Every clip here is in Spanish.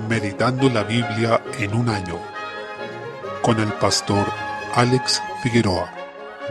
Meditando la Biblia en un año, con el pastor Alex Figueroa.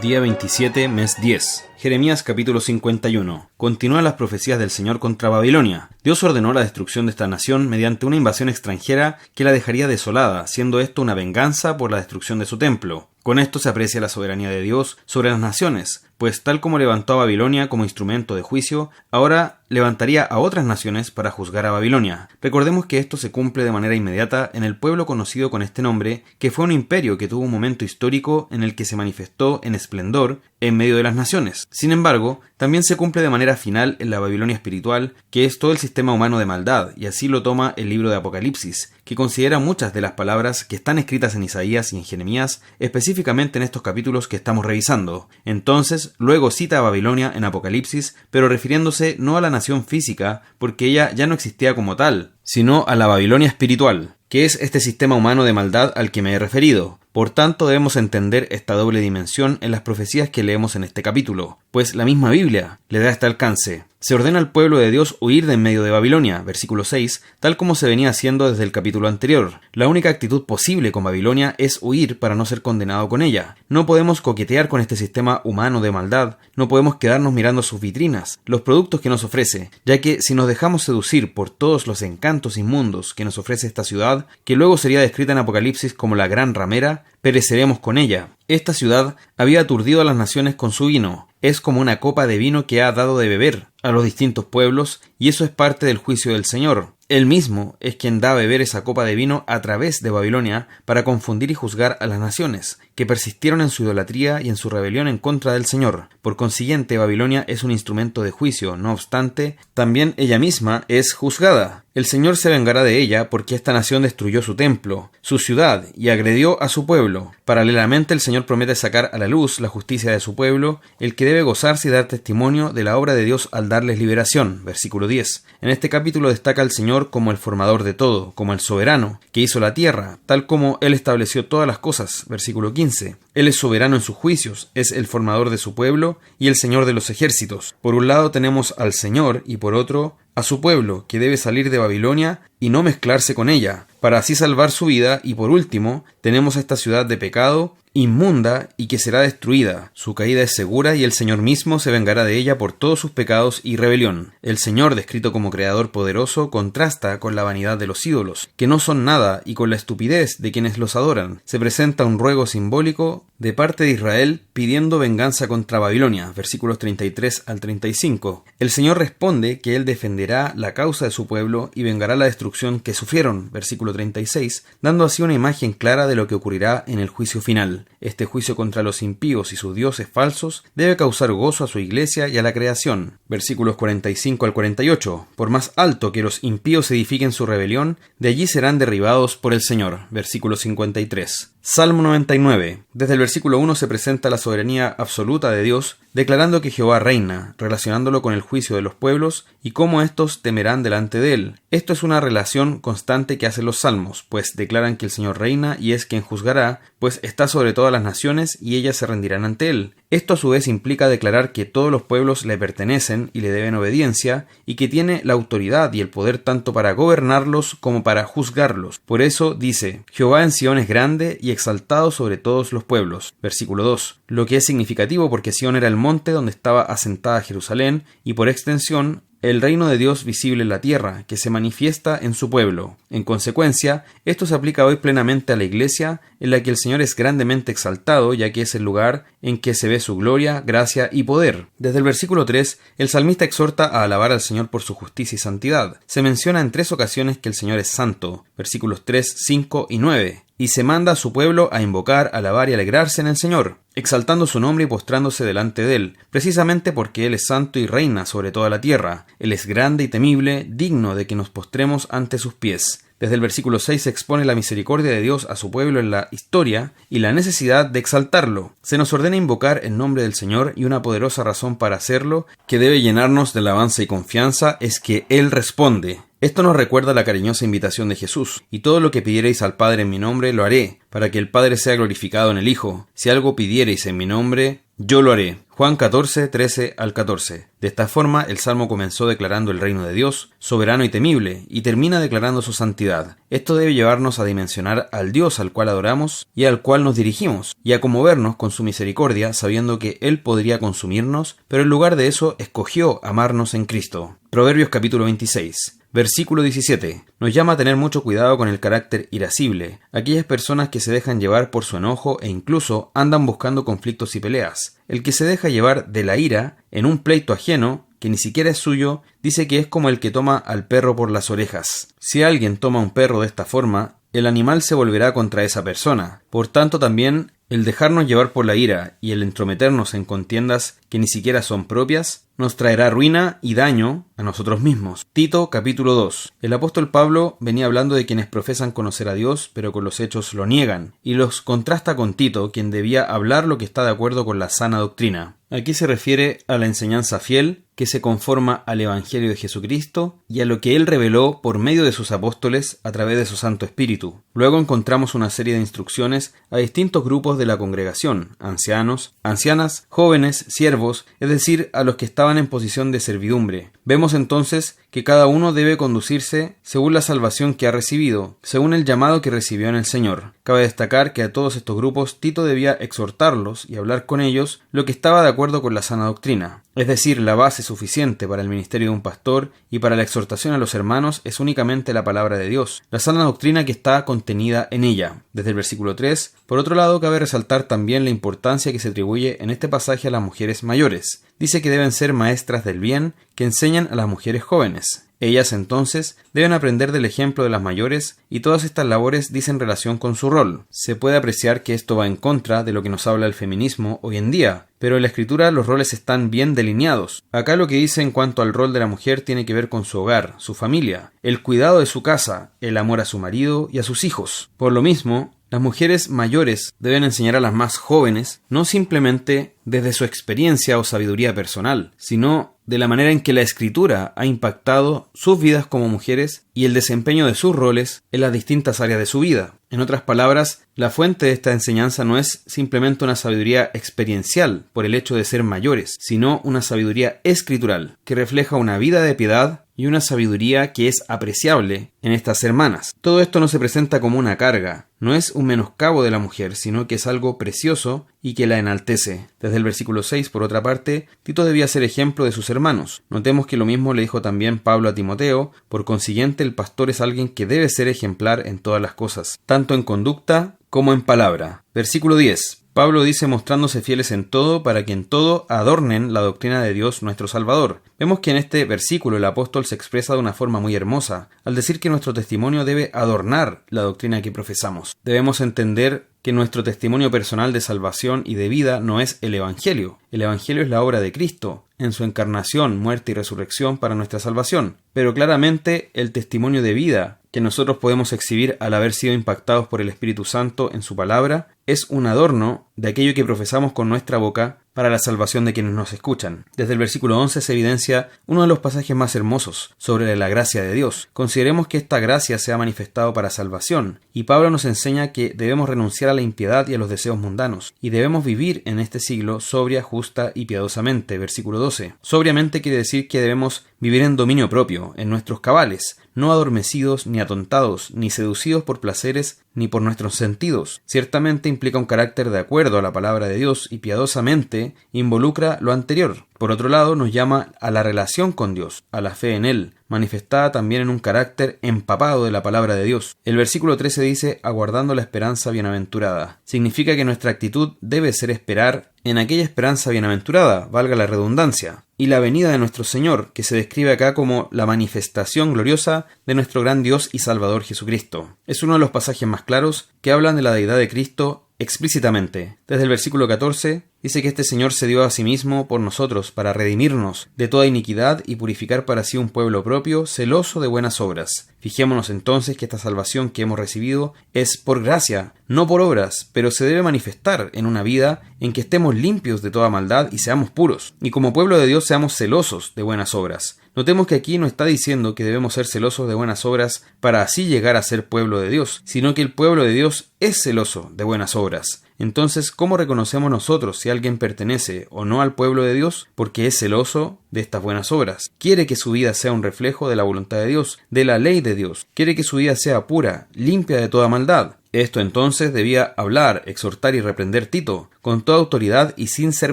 Día 27, mes 10. Jeremías capítulo 51. Continúan las profecías del Señor contra Babilonia. Dios ordenó la destrucción de esta nación mediante una invasión extranjera que la dejaría desolada, siendo esto una venganza por la destrucción de su templo. Con esto se aprecia la soberanía de Dios sobre las naciones, pues tal como levantó a Babilonia como instrumento de juicio, ahora levantaría a otras naciones para juzgar a Babilonia. Recordemos que esto se cumple de manera inmediata en el pueblo conocido con este nombre, que fue un imperio que tuvo un momento histórico en el que se manifestó en esplendor en medio de las naciones. Sin embargo, también se cumple de manera final en la Babilonia espiritual, que es todo el sistema humano de maldad, y así lo toma el libro de Apocalipsis, que considera muchas de las palabras que están escritas en Isaías y en Jeremías, específicamente en estos capítulos que estamos revisando. Entonces, luego cita a Babilonia en Apocalipsis, pero refiriéndose no a la nación física, porque ella ya no existía como tal, sino a la Babilonia espiritual, que es este sistema humano de maldad al que me he referido. Por tanto, debemos entender esta doble dimensión en las profecías que leemos en este capítulo, pues la misma Biblia le da este alcance. Se ordena al pueblo de Dios huir de en medio de Babilonia, versículo 6, tal como se venía haciendo desde el capítulo anterior. La única actitud posible con Babilonia es huir para no ser condenado con ella. No podemos coquetear con este sistema humano de maldad, no podemos quedarnos mirando sus vitrinas, los productos que nos ofrece, ya que si nos dejamos seducir por todos los encantos inmundos que nos ofrece esta ciudad, que luego sería descrita en Apocalipsis como la gran ramera, pereceremos con ella. Esta ciudad había aturdido a las naciones con su vino. Es como una copa de vino que ha dado de beber a los distintos pueblos, y eso es parte del juicio del Señor. Él mismo es quien da a beber esa copa de vino a través de Babilonia para confundir y juzgar a las naciones, que persistieron en su idolatría y en su rebelión en contra del Señor. Por consiguiente, Babilonia es un instrumento de juicio, no obstante, también ella misma es juzgada. El Señor se vengará de ella porque esta nación destruyó su templo, su ciudad, y agredió a su pueblo. Paralelamente, el Señor promete sacar a la luz la justicia de su pueblo, el que debe gozarse y dar testimonio de la obra de Dios al darles liberación. Versículo 10. En este capítulo destaca al Señor como el formador de todo, como el soberano, que hizo la tierra, tal como Él estableció todas las cosas. Versículo 15. Él es soberano en sus juicios, es el formador de su pueblo y el Señor de los ejércitos. Por un lado tenemos al Señor y por otro a su pueblo, que debe salir de Babilonia y no mezclarse con ella, para así salvar su vida. Y por último, tenemos a esta ciudad de pecado, inmunda y que será destruida. Su caída es segura y el Señor mismo se vengará de ella por todos sus pecados y rebelión. El Señor, descrito como creador poderoso, contrasta con la vanidad de los ídolos, que no son nada, y con la estupidez de quienes los adoran. Se presenta un ruego simbólico de parte de Israel pidiendo venganza contra Babilonia, versículos 33 al 35. El Señor responde que Él defenderá la causa de su pueblo y vengará la destrucción que sufrieron, versículo 36, dando así una imagen clara de lo que ocurrirá en el juicio final. Este juicio contra los impíos y sus dioses falsos debe causar gozo a su iglesia y a la creación. Versículos 45 al 48. Por más alto que los impíos edifiquen su rebelión, de allí serán derribados por el Señor. Versículo 53. Salmo 99. Desde el versículo 1 se presenta la soberanía absoluta de Dios, declarando que Jehová reina, relacionándolo con el juicio de los pueblos y cómo éstos temerán delante de él. Esto es una relación constante que hacen los salmos, pues declaran que el Señor reina y es quien juzgará, pues está sobre todas las naciones y ellas se rendirán ante él. Esto a su vez implica declarar que todos los pueblos le pertenecen y le deben obediencia, y que tiene la autoridad y el poder tanto para gobernarlos como para juzgarlos. Por eso dice: Jehová en Sión es grande y exaltado sobre todos los pueblos. Versículo 2. Lo que es significativo porque Sión era el monte donde estaba asentada Jerusalén y por extensión el reino de Dios visible en la tierra, que se manifiesta en su pueblo. En consecuencia, esto se aplica hoy plenamente a la iglesia, en la que el Señor es grandemente exaltado, ya que es el lugar en que se ve su gloria, gracia y poder. Desde el versículo 3, el salmista exhorta a alabar al Señor por su justicia y santidad. Se menciona en 3 ocasiones que el Señor es santo, versículos 3, 5 y 9. Y se manda a su pueblo a invocar, alabar y alegrarse en el Señor, exaltando su nombre y postrándose delante de él, precisamente porque Él es santo y reina sobre toda la tierra. Él es grande y temible, digno de que nos postremos ante sus pies. Desde el versículo 6 se expone la misericordia de Dios a su pueblo en la historia y la necesidad de exaltarlo. Se nos ordena invocar el nombre del Señor, y una poderosa razón para hacerlo, que debe llenarnos de alabanza y confianza, es que Él responde. Esto nos recuerda la cariñosa invitación de Jesús: y todo lo que pidiereis al Padre en mi nombre lo haré, para que el Padre sea glorificado en el Hijo. Si algo pidiereis en mi nombre, yo lo haré. Juan 14, 13 al 14. De esta forma, el Salmo comenzó declarando el reino de Dios, soberano y temible, y termina declarando su santidad. Esto debe llevarnos a dimensionar al Dios al cual adoramos y al cual nos dirigimos, y a conmovernos con su misericordia, sabiendo que Él podría consumirnos, pero en lugar de eso escogió amarnos en Cristo. Proverbios capítulo 26. Versículo 17. Nos llama a tener mucho cuidado con el carácter irascible, aquellas personas que se dejan llevar por su enojo e incluso andan buscando conflictos y peleas. El que se deja llevar de la ira en un pleito ajeno, que ni siquiera es suyo, dice que es como el que toma al perro por las orejas. Si alguien toma a un perro de esta forma, el animal se volverá contra esa persona. Por tanto, también el dejarnos llevar por la ira y el entrometernos en contiendas que ni siquiera son propias, nos traerá ruina y daño a nosotros mismos. Tito capítulo 2. El apóstol Pablo venía hablando de quienes profesan conocer a Dios, pero con los hechos lo niegan, y los contrasta con Tito, quien debía hablar lo que está de acuerdo con la sana doctrina. Aquí se refiere a la enseñanza fiel que se conforma al Evangelio de Jesucristo y a lo que Él reveló por medio de sus apóstoles a través de su Santo Espíritu. Luego encontramos una serie de instrucciones a distintos grupos de la congregación, ancianos, ancianas, jóvenes, siervos, es decir, a los que estaban en posición de servidumbre. Vemos entonces que cada uno debe conducirse según la salvación que ha recibido, según el llamado que recibió en el Señor. Cabe destacar que a todos estos grupos Tito debía exhortarlos y hablar con ellos lo que estaba de acuerdo con la sana doctrina. Es decir, la base suficiente para el ministerio de un pastor y para la exhortación a los hermanos es únicamente la palabra de Dios, la sana doctrina que está contenida en ella. Desde el versículo 3, por otro lado, cabe resaltar también la importancia que se atribuye en este pasaje a las mujeres mayores. Dice que deben ser maestras del bien que enseñan a las mujeres jóvenes. Ellas entonces deben aprender del ejemplo de las mayores y todas estas labores dicen relación con su rol. Se puede apreciar que esto va en contra de lo que nos habla el feminismo hoy en día, pero en la escritura los roles están bien delineados. Acá lo que dice en cuanto al rol de la mujer tiene que ver con su hogar, su familia, el cuidado de su casa, el amor a su marido y a sus hijos. Por lo mismo, las mujeres mayores deben enseñar a las más jóvenes, no simplemente desde su experiencia o sabiduría personal, sino de la manera en que la Escritura ha impactado sus vidas como mujeres y el desempeño de sus roles en las distintas áreas de su vida. En otras palabras, la fuente de esta enseñanza no es simplemente una sabiduría experiencial por el hecho de ser mayores, sino una sabiduría escritural que refleja una vida de piedad y una sabiduría que es apreciable en estas hermanas. Todo esto no se presenta como una carga, no es un menoscabo de la mujer, sino que es algo precioso y que la enaltece. Desde el versículo 6, por otra parte, Tito debía ser ejemplo de sus hermanos. Notemos que lo mismo le dijo también Pablo a Timoteo, por consiguiente el pastor es alguien que debe ser ejemplar en todas las cosas, tanto en conducta como en palabra. Versículo 10. Pablo dice mostrándose fieles en todo para que en todo adornen la doctrina de Dios nuestro Salvador. Vemos que en este versículo el apóstol se expresa de una forma muy hermosa, al decir que nuestro testimonio debe adornar la doctrina que profesamos. Debemos entender que nuestro testimonio personal de salvación y de vida no es el Evangelio. El Evangelio es la obra de Cristo, en su encarnación, muerte y resurrección para nuestra salvación. Pero claramente el testimonio de vida que nosotros podemos exhibir al haber sido impactados por el Espíritu Santo en su palabra es un adorno de aquello que profesamos con nuestra boca para la salvación de quienes nos escuchan. Desde el versículo 11 se evidencia uno de los pasajes más hermosos sobre la gracia de Dios. Consideremos que esta gracia se ha manifestado para salvación, y Pablo nos enseña que debemos renunciar a la impiedad y a los deseos mundanos, y debemos vivir en este siglo sobria, justa y piadosamente. Versículo 12. Sobriamente quiere decir que debemos vivir en dominio propio, en nuestros cabales, no adormecidos, ni atontados, ni seducidos por placeres, ni por nuestros sentidos. Ciertamente implica un carácter de acuerdo a la palabra de Dios y piadosamente involucra lo anterior. Por otro lado, nos llama a la relación con Dios, a la fe en Él, manifestada también en un carácter empapado de la palabra de Dios. El versículo 13 dice, aguardando la esperanza bienaventurada. Significa que nuestra actitud debe ser esperar en aquella esperanza bienaventurada, valga la redundancia, y la venida de nuestro Señor, que se describe acá como la manifestación gloriosa de nuestro gran Dios y Salvador Jesucristo. Es uno de los pasajes más claros que hablan de la deidad de Cristo explícitamente. Desde el versículo 14 dice que este Señor se dio a sí mismo por nosotros para redimirnos de toda iniquidad y purificar para sí un pueblo propio, celoso de buenas obras. Fijémonos entonces que esta salvación que hemos recibido es por gracia, no por obras, pero se debe manifestar en una vida en que estemos limpios de toda maldad y seamos puros, y como pueblo de Dios seamos celosos de buenas obras. Notemos que aquí no está diciendo que debemos ser celosos de buenas obras para así llegar a ser pueblo de Dios, sino que el pueblo de Dios es celoso de buenas obras. Entonces, ¿cómo reconocemos nosotros si alguien pertenece o no al pueblo de Dios? Porque es celoso de estas buenas obras. Quiere que su vida sea un reflejo de la voluntad de Dios, de la ley de Dios. Quiere que su vida sea pura, limpia de toda maldad. Esto entonces debía hablar, exhortar y reprender Tito, con toda autoridad y sin ser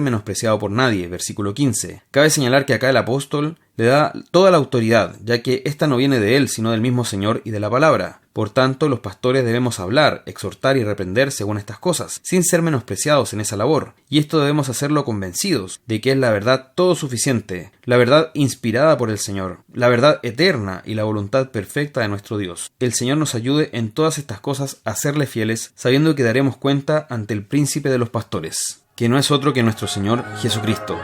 menospreciado por nadie. Versículo 15. Cabe señalar que acá el apóstol le da toda la autoridad, ya que ésta no viene de él, sino del mismo Señor y de la palabra. Por tanto, los pastores debemos hablar, exhortar y reprender según estas cosas, sin ser menospreciados en esa labor. Y esto debemos hacerlo convencidos de que es la verdad todo suficiente, la verdad inspirada por el Señor, la verdad eterna y la voluntad perfecta de nuestro Dios. El Señor nos ayude en todas estas cosas a serle fieles, sabiendo que daremos cuenta ante el príncipe de los pastores, que no es otro que nuestro Señor Jesucristo.